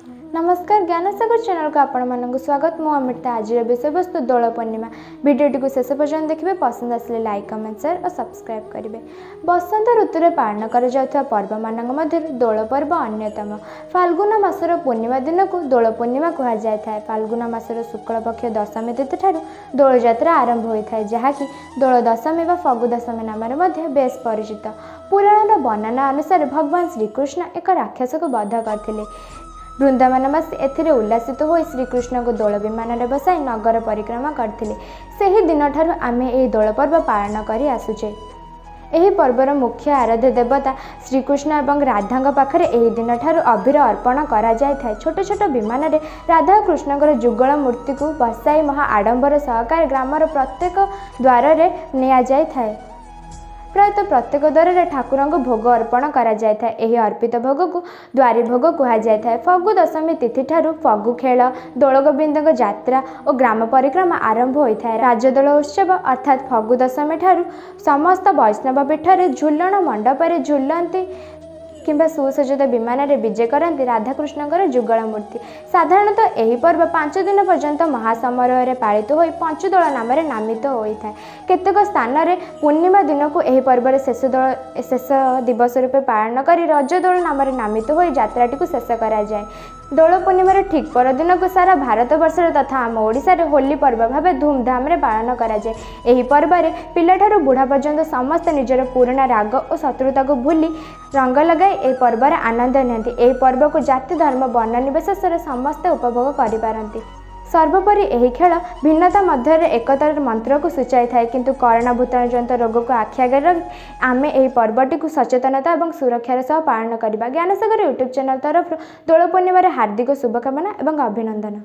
नमस्कार ज्ञानसागर चैनल को आपण मानक स्वागत। मु अमृता। आज विषय वस्तु दोल पूर्णिमा। भिडियोटी को शेष पर्यटन देखिए। पसंद आसले लाइक कमेंट शेयर और सब्सक्राइब करेंगे। बसंत ऋतु में पालन कर पर्व मान मध्य दोल पर्व अन्यतम। फाल्गुन मासर पूर्णिमा दिन को दोल पूर्णिमा कह जाए। फाल्गुन मासर शुक्ल पक्ष दशमी तिथि ठारू दोल जात्रा आरंभ होता है, जहाँकि दोल दशमी व फगु दशमी नाम बेस परिचित। पुराण वर्णना अनुसार भगवान श्रीकृष्ण एक राक्षस को वध करते। वृंदावनवासी एथिरे उल्लासित हो श्रीकृष्ण को दोल विमान में बसाई नगर परिक्रमा करथिले। सेही दिन ठारू आमे एही दोल पर्व पालन करी आसुचे। एही पर्वर मुख्य आराध्य देवता श्रीकृष्ण एवं राधा पाखरे एही दिन ठारू अबीर अर्पण करा जाय थाए। छोट छोट विमान में राधा कृष्णकर जुगल मूर्ति को बसाई महा आडंबर सहकार ग्रामर प्रत्येक द्वार में निया जाय थाए। प्रायतः प्रत्येक द्वार में ठाकुर को भोग अर्पण करा जाय थाए। एही अर्पित भोग को द्वारी भोग कह जाय थाए। फगु दशमी तिथि ठारू फगु खेल, दोल गोविंद यात्रा और ग्राम परिक्रमा आरंभ होता है। राजदोल उत्सव अर्थात फगु दशमी ठारू समस्त वैष्णव पीठ में झूलन मंडप में झूलती किंबा सुसज्जित विमान में विजे करती राधाकृष्णकर जुगल मूर्ति। साधारणतः यही पर्व 5 दिन पर्यंत महासमारोह पालित हो पंचदोल नाम नामित होता है। केतेक स्थान में पूर्णिमा दिन को यह पर्व शेष दिवस रूपे पालन कर रजदोल नाम नामित हो यात्राटी को शेष करा जाए। दोल पूर्णिमार ठीक पर दिन को सारा भारत वर्ष तथा आम ओडिशा रे होली पर्व भाव धूमधाम रे पालन करा जाए। एही पर्व रे पिला ठारू बुढ़ा पर्यंत समस्त निजर पुराना राग और शत्रुता को भूली रंग लगाई ए पर्व रे आनंद नियंती। एही पर्व को जाति धर्म वर्ण निर्विशेष समस्त उपभोग करि पारंती। सर्वोपरि यही खेल भिन्नता मध्य एकतार मंत्र को सूचाई थाए, किंतु कोरोना भूताणु जनित रोग को आखि आगे रखी आमे एही पर्वटी को सचेतनता और सुरक्षार सह पालन करबा। ज्ञानसागर यूट्यूब चैनल तरफ दोल पूर्णिमार हार्दिक शुभकामना और अभिनंदन।